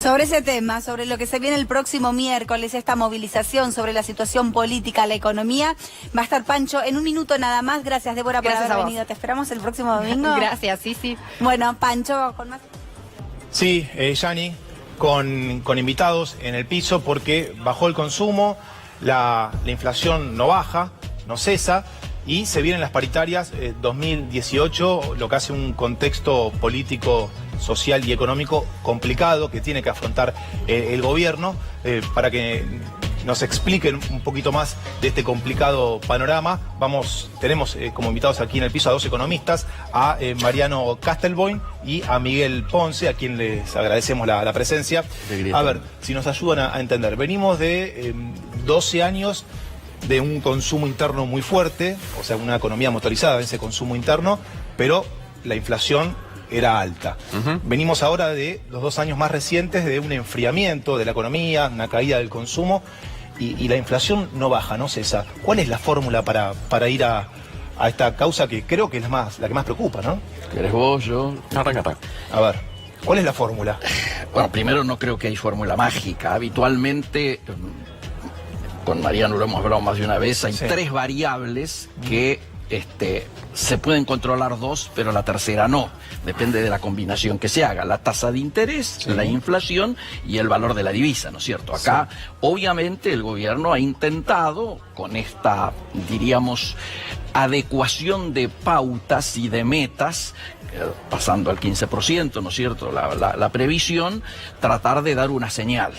Sobre ese tema, sobre lo que se viene el próximo miércoles, esta movilización sobre la situación política, la economía, va a estar Pancho en un minuto nada más. Gracias, Débora, por haber venido. ¿Te esperamos el próximo domingo? Gracias, sí. Bueno, Pancho, con más... Sí, Yani, con invitados en el piso porque bajó el consumo, la inflación no baja, no cesa y se vienen las paritarias 2018, lo que hace un contexto político, social y económico complicado que tiene que afrontar el gobierno para que nos expliquen un poquito más de este complicado panorama. Tenemos como invitados aquí en el piso a dos economistas, a Mariano Castelboin y a Miguel Ponce, a quien les agradecemos la presencia. A ver, si nos ayudan a entender. Venimos de 12 años de un consumo interno muy fuerte, o sea, una economía motorizada en ese consumo interno, pero la inflación era alta. Venimos ahora de los 2 años más recientes de un enfriamiento de la economía, una caída del consumo y la inflación no baja, no cesa. ¿Cuál es la fórmula para ir a esta causa que creo que es la que más preocupa, ¿no? ¿Querés vos, yo? Arranca. A ver, ¿cuál es la fórmula? Bueno, primero no creo que hay fórmula mágica. Habitualmente, con Mariano lo hemos hablado más de una vez, hay 3 variables que se pueden controlar 2, pero la tercera no. Depende de la combinación que se haga. La tasa de interés, la inflación y el valor de la divisa, ¿no es cierto? Acá, obviamente, el gobierno ha intentado, con esta, diríamos, adecuación de pautas y de metas, pasando al 15%, ¿no es cierto?, la previsión, tratar de dar una señal.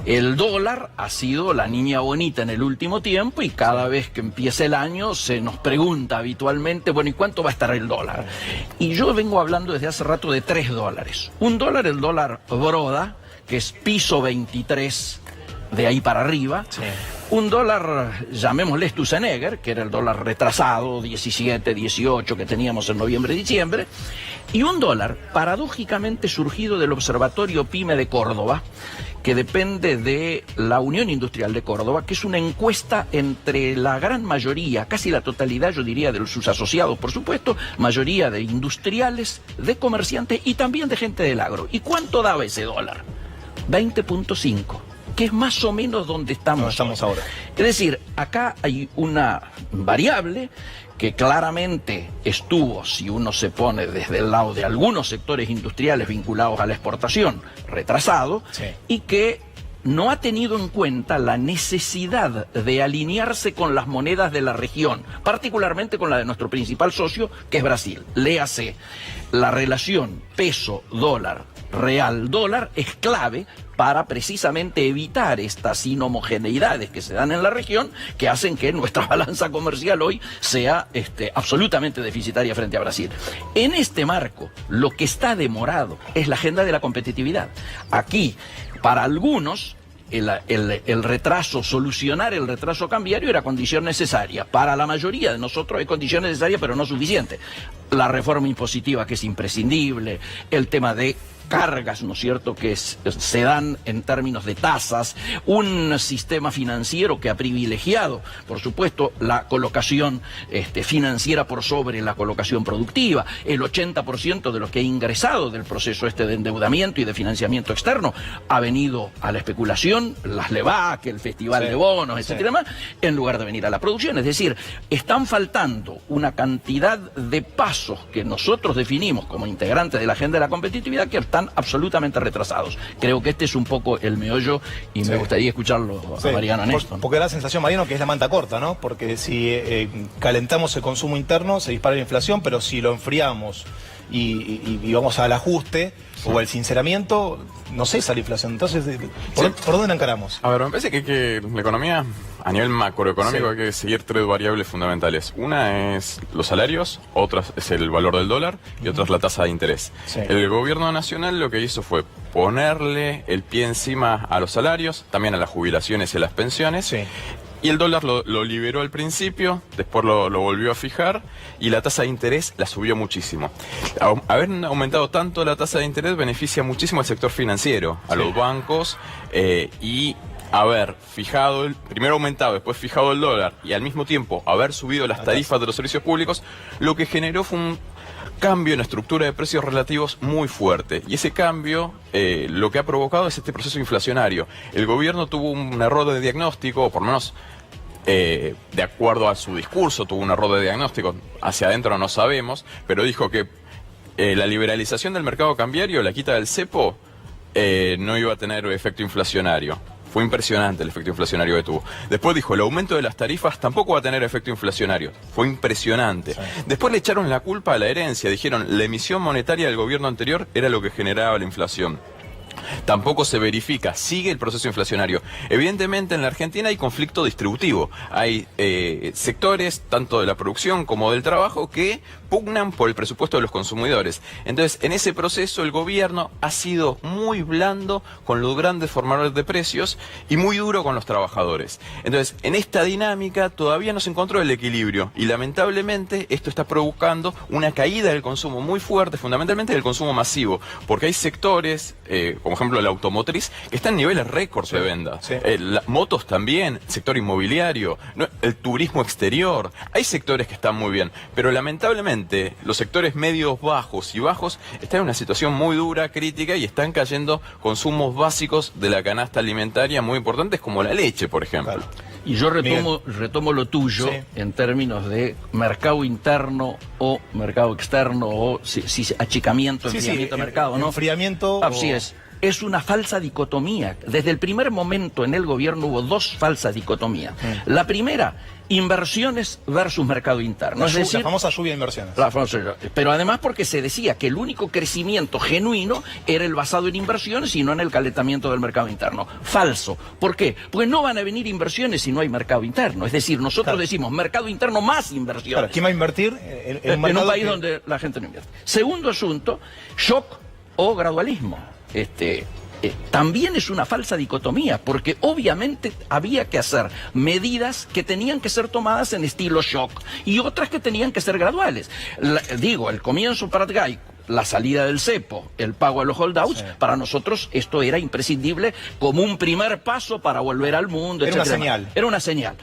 El dólar ha sido la niña bonita en el último tiempo y cada vez que empieza el año se nos pregunta habitualmente, bueno, ¿y cuánto va a estar el dólar? Y yo vengo hablando desde hace rato de $3. Un dólar, el dólar broda, que es piso 23 de ahí para arriba. Un dólar, llamémosle Sturzenegger, que era el dólar retrasado, 17, 18, que teníamos en noviembre y diciembre. Y un dólar, paradójicamente surgido del Observatorio PYME de Córdoba, que depende de la Unión Industrial de Córdoba, que es una encuesta entre la gran mayoría, casi la totalidad, yo diría, de sus asociados, por supuesto, mayoría de industriales, de comerciantes y también de gente del agro. ¿Y cuánto daba ese dólar? 20.5. que es más o menos donde estamos ahora. Es decir, acá hay una variable que claramente estuvo, si uno se pone desde el lado de algunos sectores industriales vinculados a la exportación, retrasado, y que no ha tenido en cuenta la necesidad de alinearse con las monedas de la región, particularmente con la de nuestro principal socio, que es Brasil. Léase, la relación peso-dólar, real-dólar es clave para precisamente evitar estas inhomogeneidades que se dan en la región, que hacen que nuestra balanza comercial hoy sea absolutamente deficitaria frente a Brasil. En este marco, lo que está demorado es la agenda de la competitividad. Aquí, para algunos, el retraso, solucionar el retraso cambiario era condición necesaria. Para la mayoría de nosotros es condición necesaria, pero no suficiente. La reforma impositiva, que es imprescindible, el tema de cargas, ¿no es cierto?, que se dan en términos de tasas, un sistema financiero que ha privilegiado, por supuesto, la colocación financiera por sobre la colocación productiva. El 80% de lo que ha ingresado del proceso de endeudamiento y de financiamiento externo ha venido a la especulación, las LEVAC, el festival de bonos, etcétera, más, en lugar de venir a la producción. Es decir, están faltando una cantidad de pasos que nosotros definimos como integrantes de la agenda de la competitividad que están absolutamente retrasados. Creo que este es un poco el meollo y me gustaría escucharlo a Mariano en esto. Porque da la sensación, Mariano, que es la manta corta, ¿no? Porque si calentamos el consumo interno, se dispara la inflación, pero si lo enfriamos y vamos al ajuste o al sinceramiento, no cesa la inflación. Entonces, ¿por dónde la encaramos? A ver, me parece que la economía, a nivel macroeconómico, hay que seguir 3 variables fundamentales. Una es los salarios, otra es el valor del dólar y otra es la tasa de interés. El gobierno nacional lo que hizo fue ponerle el pie encima a los salarios, también a las jubilaciones y a las pensiones. Y el dólar lo liberó al principio, después lo volvió a fijar y la tasa de interés la subió muchísimo. Haber aumentado tanto la tasa de interés beneficia muchísimo al sector financiero, a los bancos y haber fijado, primero aumentado, después fijado el dólar y al mismo tiempo haber subido las tarifas de los servicios públicos, lo que generó fue un cambio en la estructura de precios relativos muy fuerte. Y ese cambio lo que ha provocado es este proceso inflacionario. El gobierno tuvo un error de diagnóstico, o por lo menos de acuerdo a su discurso, tuvo un error de diagnóstico. Hacia adentro no sabemos, pero dijo que la liberalización del mercado cambiario, la quita del cepo, no iba a tener efecto inflacionario. Fue impresionante el efecto inflacionario que tuvo. Después dijo, el aumento de las tarifas tampoco va a tener efecto inflacionario. Fue impresionante. Sí. Después le echaron la culpa a la herencia. Dijeron, la emisión monetaria del gobierno anterior era lo que generaba la inflación. Tampoco se verifica, sigue el proceso inflacionario. Evidentemente en la Argentina hay conflicto distributivo. Hay sectores, tanto de la producción como del trabajo, que pugnan por el presupuesto de los consumidores. Entonces, en ese proceso el gobierno ha sido muy blando con los grandes formadores de precios y muy duro con los trabajadores. Entonces, en esta dinámica todavía no se encontró el equilibrio y lamentablemente esto está provocando una caída del consumo muy fuerte, fundamentalmente del consumo masivo, porque hay sectores, como ejemplo la automotriz, que está en niveles récords de venta. Sí. Motos también, sector inmobiliario, el turismo exterior. Hay sectores que están muy bien, pero lamentablemente los sectores medios, bajos y bajos están en una situación muy dura, crítica, y están cayendo consumos básicos de la canasta alimentaria muy importantes, como la leche, por ejemplo. Claro. Y yo retomo lo tuyo, sí, en términos de mercado interno o mercado externo, o achicamiento, enfriamiento de mercado, ¿no? Enfriamiento. Así es. Es una falsa dicotomía. Desde el primer momento en el gobierno hubo dos falsas dicotomías. La primera, inversiones versus mercado interno. Es decir, la famosa lluvia de inversiones. Pero además porque se decía que el único crecimiento genuino era el basado en inversiones y no en el calentamiento del mercado interno. Falso. ¿Por qué? Porque no van a venir inversiones si no hay mercado interno. Es decir, nosotros decimos mercado interno más inversiones. Claro, ¿quién va a invertir en un país donde la gente no invierte? Segundo asunto, shock o gradualismo. También es una falsa dicotomía, porque obviamente había que hacer medidas que tenían que ser tomadas en estilo shock y otras que tenían que ser graduales. El comienzo para GAI, la salida del cepo, el pago a los holdouts, para nosotros esto era imprescindible como un primer paso para volver al mundo. Era una señal. Era una señal.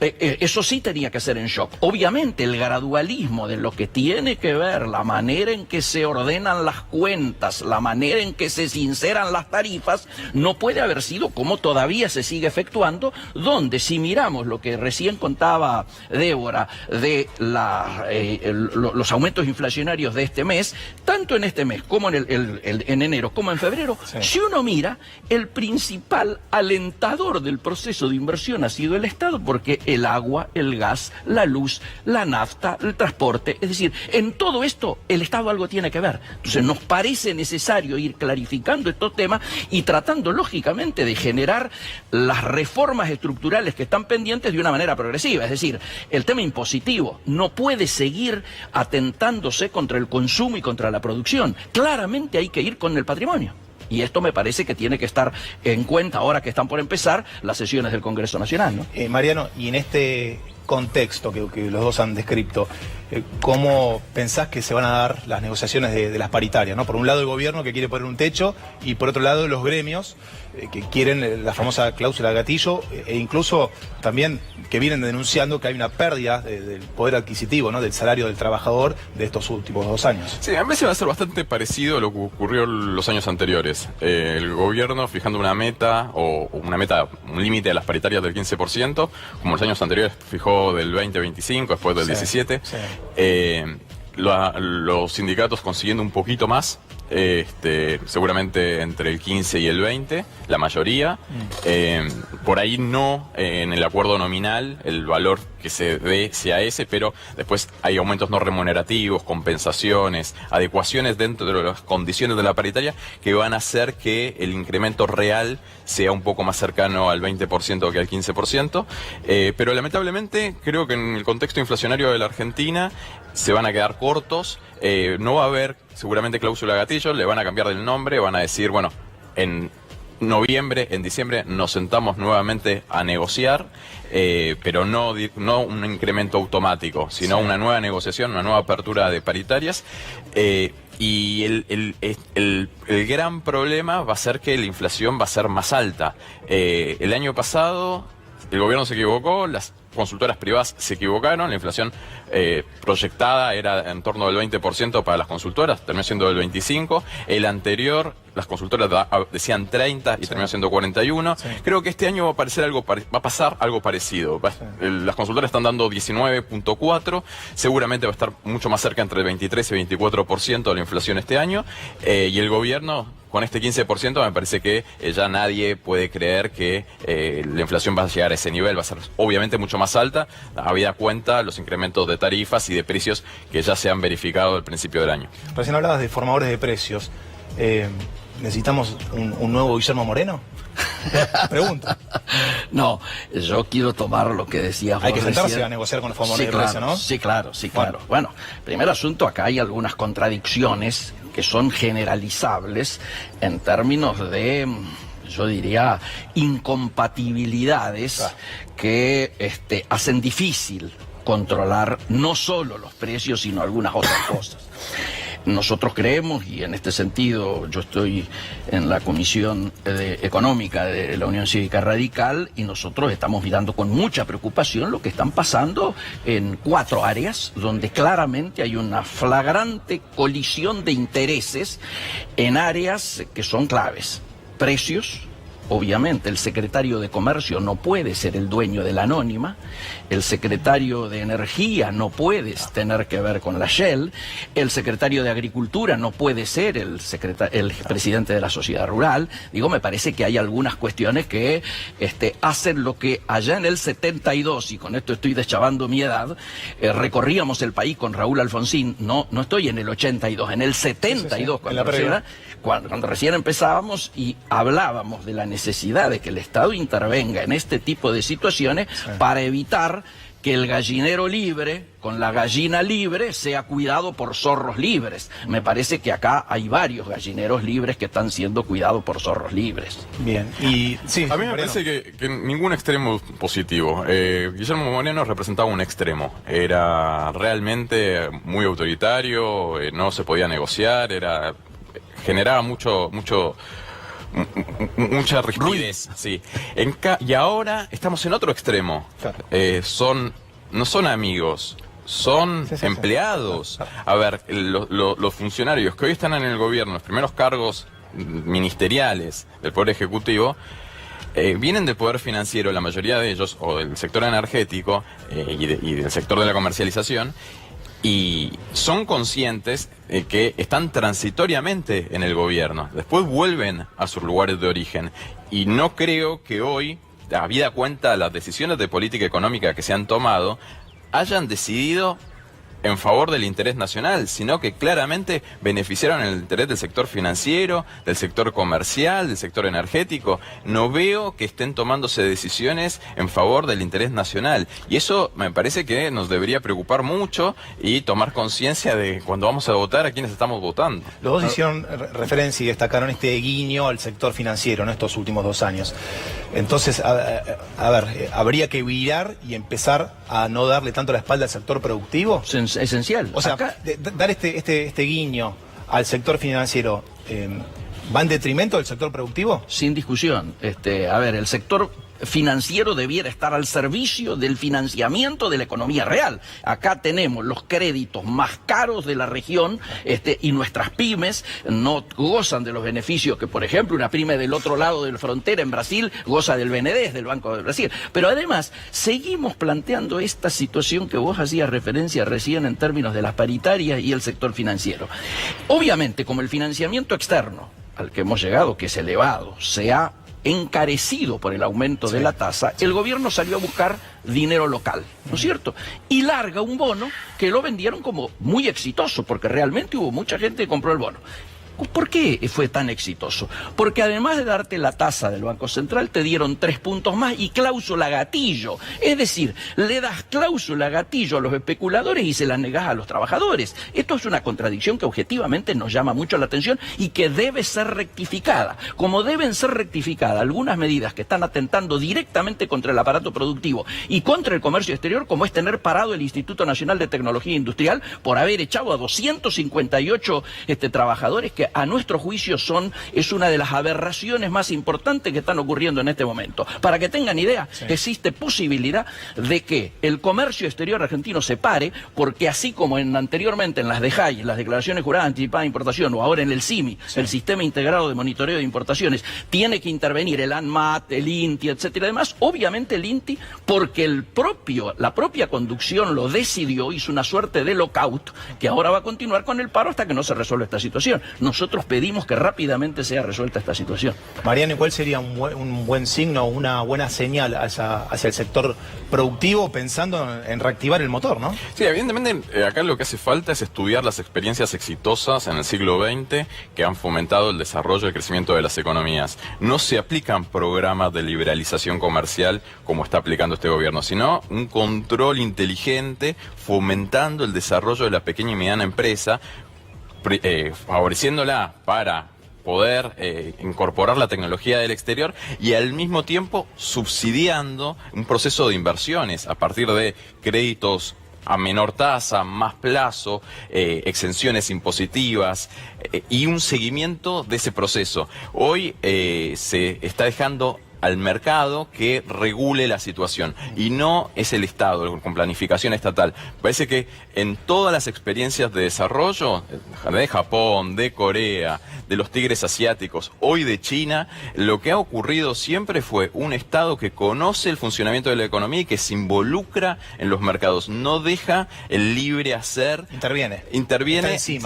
Eso sí tenía que ser en shock. Obviamente el gradualismo de lo que tiene que ver la manera en que se ordenan las cuentas, la manera en que se sinceran las tarifas, no puede haber sido como todavía se sigue efectuando, donde si miramos lo que recién contaba Débora de los aumentos inflacionarios de este mes, tanto en este mes como en enero como en febrero, si uno mira, el principal alentador del proceso de inversión ha sido el Estado, porque el agua, el gas, la luz, la nafta, el transporte, es decir, en todo esto el Estado algo tiene que ver. Entonces nos parece necesario ir clarificando estos temas y tratando lógicamente de generar las reformas estructurales que están pendientes de una manera progresiva. Es decir, el tema impositivo no puede seguir atentándose contra el consumo y contra la producción. Claramente hay que ir con el patrimonio. Y esto me parece que tiene que estar en cuenta ahora que están por empezar las sesiones del Congreso Nacional, ¿no? Mariano, y en este contexto que los dos han descrito, ¿cómo pensás que se van a dar las negociaciones de las paritarias, ¿no? Por un lado el gobierno que quiere poner un techo y por otro lado los gremios que quieren la famosa cláusula de gatillo e incluso también que vienen denunciando que hay una pérdida del poder adquisitivo, ¿no? Del salario del trabajador de estos últimos 2 años. Sí, a veces va a ser bastante parecido a lo que ocurrió los años anteriores. El gobierno fijando una meta un límite de las paritarias del 15%, como los años anteriores fijó del 20-25, después del 17. Sí. Los sindicatos consiguiendo un poquito más, seguramente entre el 15 y el 20, la mayoría. Por ahí no en el acuerdo nominal el valor que se dé sea ese, pero después hay aumentos no remunerativos, compensaciones, adecuaciones dentro de las condiciones de la paritaria que van a hacer que el incremento real sea un poco más cercano al 20% que al 15%, pero lamentablemente creo que en el contexto inflacionario de la Argentina se van a quedar cortos, no va a haber seguramente cláusula gatillo, le van a cambiar el nombre, van a decir, bueno, en noviembre, en diciembre nos sentamos nuevamente a negociar, pero no un incremento automático, sino una nueva negociación, una nueva apertura de paritarias. Y el gran problema va a ser que la inflación va a ser más alta. El año pasado el gobierno se equivocó, consultoras privadas se equivocaron, la inflación proyectada era en torno del 20% para las consultoras, terminó siendo del 25%, el anterior las consultoras decían 30 y terminó siendo 41. Sí. Creo que este año va a pasar algo parecido. Las consultoras están dando 19.4, seguramente va a estar mucho más cerca entre el 23 y 24% de la inflación este año, y el gobierno con este 15% me parece que ya nadie puede creer que la inflación va a llegar a ese nivel, va a ser obviamente mucho más alta, habida cuenta los incrementos de tarifas y de precios que ya se han verificado al principio del año. Recién hablabas de formadores de precios. ¿Necesitamos un nuevo Guillermo Moreno? Pregunto. No, yo quiero tomar lo que decías. Hay que sentarse a negociar con los formadores de precios, ¿no? Sí, claro, sí, claro. Bueno, primer asunto, acá hay algunas contradicciones que son generalizables en términos de, yo diría, incompatibilidades que hacen difícil controlar no solo los precios, sino algunas otras cosas. Nosotros creemos, y en este sentido yo estoy en la Comisión Económica de la Unión Cívica Radical, y nosotros estamos mirando con mucha preocupación lo que están pasando en 4 áreas donde claramente hay una flagrante colisión de intereses en áreas que son claves. Precios. Obviamente el secretario de Comercio no puede ser el dueño de la Anónima, el secretario de Energía no puede tener que ver con la Shell, el secretario de Agricultura no puede ser el presidente de la Sociedad Rural. Digo, me parece que hay algunas cuestiones que hacen lo que allá en el 72, y con esto estoy deschavando mi edad, recorríamos el país con Raúl Alfonsín, no estoy en el 82, en el 72, cuando recién empezábamos y hablábamos de la necesidad de que el Estado intervenga en este tipo de situaciones para evitar que el gallinero libre, con la gallina libre, sea cuidado por zorros libres. Me parece que acá hay varios gallineros libres que están siendo cuidados por zorros libres. Bien, y sí, a mí me parece que ningún extremo es positivo. Guillermo Moreno representaba un extremo. Era realmente muy autoritario, no se podía negociar, generaba mucha rigidez, sí. Y ahora estamos en otro extremo. Claro. No son amigos, son empleados. A ver, los funcionarios que hoy están en el gobierno, los primeros cargos ministeriales del Poder Ejecutivo, vienen del poder financiero, la mayoría de ellos, o del sector energético y del sector de la comercialización, y son conscientes que están transitoriamente en el gobierno, después vuelven a sus lugares de origen, y no creo que hoy, habida cuenta las decisiones de política económica que se han tomado, hayan decidido en favor del interés nacional, sino que claramente beneficiaron el interés del sector financiero, del sector comercial, del sector energético. No veo que estén tomándose decisiones en favor del interés nacional, y eso me parece que nos debería preocupar mucho y tomar conciencia de cuando vamos a votar a quiénes estamos votando. Los dos hicieron referencia y destacaron este guiño al sector financiero en estos últimos 2 años. Entonces, a ver, ¿habría que virar y empezar a no darle tanto la espalda al sector productivo? Esencial. O sea, dar este guiño al sector financiero, ¿va en detrimento del sector productivo? Sin discusión. A ver, el sector financiero debiera estar al servicio del financiamiento de la economía real. Acá tenemos los créditos más caros de la región, y nuestras pymes no gozan de los beneficios que, por ejemplo, una pyme del otro lado de la frontera en Brasil goza del BNDES, del Banco de Brasil. Pero además, seguimos planteando esta situación que vos hacías referencia recién en términos de las paritarias y el sector financiero. Obviamente, como el financiamiento externo al que hemos llegado, que es elevado, se ha encarecido por el aumento de la tasa, el gobierno salió a buscar dinero local, ¿no es cierto? Y larga un bono que lo vendieron como muy exitoso, porque realmente hubo mucha gente que compró el bono. ¿Por qué fue tan exitoso? Porque además de darte la tasa del Banco Central, te dieron 3 puntos más y cláusula gatillo. Es decir, le das cláusula gatillo a los especuladores y se la negás a los trabajadores. Esto es una contradicción que objetivamente nos llama mucho la atención y que debe ser rectificada. Como deben ser rectificadas algunas medidas que están atentando directamente contra el aparato productivo y contra el comercio exterior, como es tener parado el Instituto Nacional de Tecnología Industrial por haber echado a 258 trabajadores que a nuestro juicio es una de las aberraciones más importantes que están ocurriendo en este momento. Para que tengan idea, existe posibilidad de que el comercio exterior argentino se pare, porque así como anteriormente en las DEJAI, las declaraciones juradas anticipadas de importación, o ahora en el SIMI, el Sistema Integrado de Monitoreo de Importaciones, tiene que intervenir el ANMAT, el INTI, etcétera, y demás. Obviamente el INTI, porque la propia conducción lo decidió, hizo una suerte de lockout, que ahora va a continuar con el paro hasta que no se resuelva esta situación. Nosotros pedimos que rápidamente sea resuelta esta situación. Mariano, ¿y cuál sería un buen signo, una buena señal hacia el sector productivo, pensando en reactivar el motor, ¿no? Sí, evidentemente acá lo que hace falta es estudiar las experiencias exitosas en el siglo XX que han fomentado el desarrollo y el crecimiento de las economías. No se aplican programas de liberalización comercial como está aplicando este gobierno, sino un control inteligente fomentando el desarrollo de la pequeña y mediana empresa, favoreciéndola para poder incorporar la tecnología del exterior y al mismo tiempo subsidiando un proceso de inversiones a partir de créditos a menor tasa, más plazo, exenciones impositivas y un seguimiento de ese proceso. Hoy se está dejando al mercado que regule la situación y no es el Estado con planificación estatal. Parece que en todas las experiencias de desarrollo de Japón, de Corea, de los tigres asiáticos, hoy de China, lo que ha ocurrido siempre fue un Estado que conoce el funcionamiento de la economía y que se involucra en los mercados, no deja el libre hacer. Interviene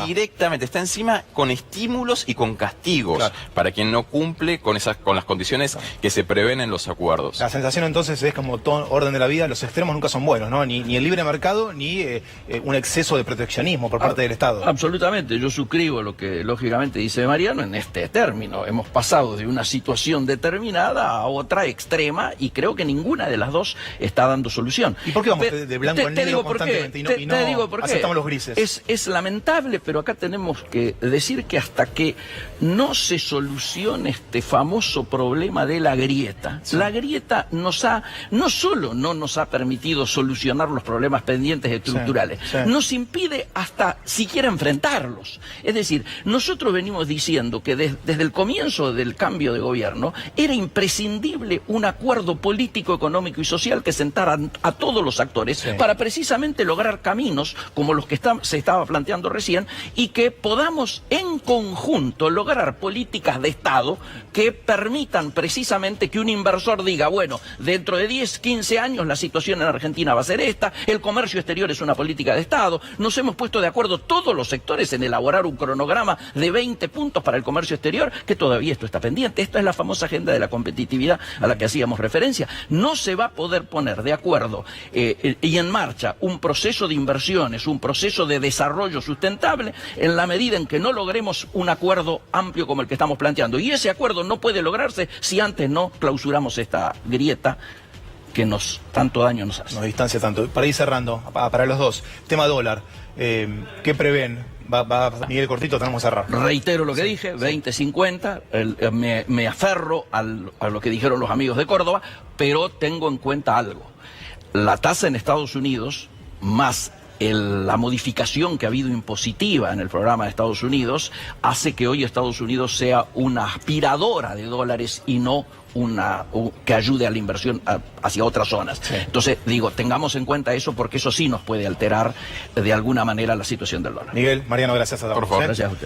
directamente, está encima con estímulos y con castigos para quien no cumple con las condiciones que se prevén en los acuerdos. La sensación entonces es, como todo orden de la vida, los extremos nunca son buenos, ¿no? Ni el libre mercado, ni un exceso de proteccionismo por parte del Estado. Absolutamente, yo suscribo lo que lógicamente dice Mariano en este término. Hemos pasado de una situación determinada a otra extrema y creo que ninguna de las dos está dando solución. ¿Y por qué vamos de blanco en negro constantemente y no aceptamos los grises? Es lamentable, pero acá tenemos que decir que hasta que no se solucione este famoso problema de la grieta, la grieta no solo no nos ha permitido solucionar los problemas pendientes estructurales, nos impide hasta siquiera enfrentarlos. Es decir, nosotros venimos diciendo que desde el comienzo del cambio de gobierno era imprescindible un acuerdo político, económico y social que sentara a todos los actores para precisamente lograr caminos como los que se estaba planteando recién y que podamos en conjunto lograr políticas de Estado que permitan precisamente que un inversor diga, bueno, dentro de 10, 15 años la situación en Argentina va a ser esta, el comercio exterior es una política de Estado, nos hemos puesto de acuerdo todos los sectores en elaborar un cronograma de 20 puntos para el comercio exterior, que todavía esto está pendiente. Esta es la famosa agenda de la competitividad a la que hacíamos referencia. No se va a poder poner de acuerdo y en marcha un proceso de inversiones, un proceso de desarrollo sustentable en la medida en que no logremos un acuerdo amplio como el que estamos planteando. Y ese acuerdo no puede lograrse si antes no clausuramos esta grieta que tanto daño nos hace. Nos distancia tanto. Para ir cerrando, para los dos, tema dólar, ¿qué prevén? Miguel Cortito, tenemos que cerrar. Reitero lo que dije, 20.50, me aferro a lo que dijeron los amigos de Córdoba, pero tengo en cuenta algo. La tasa en Estados Unidos, más la modificación que ha habido impositiva en el programa de Estados Unidos, hace que hoy Estados Unidos sea una aspiradora de dólares y no que ayude a la inversión hacia otras zonas. Entonces, tengamos en cuenta eso porque eso sí nos puede alterar de alguna manera la situación del dólar. Miguel, Mariano, gracias a todos. Por favor. Gracias a usted.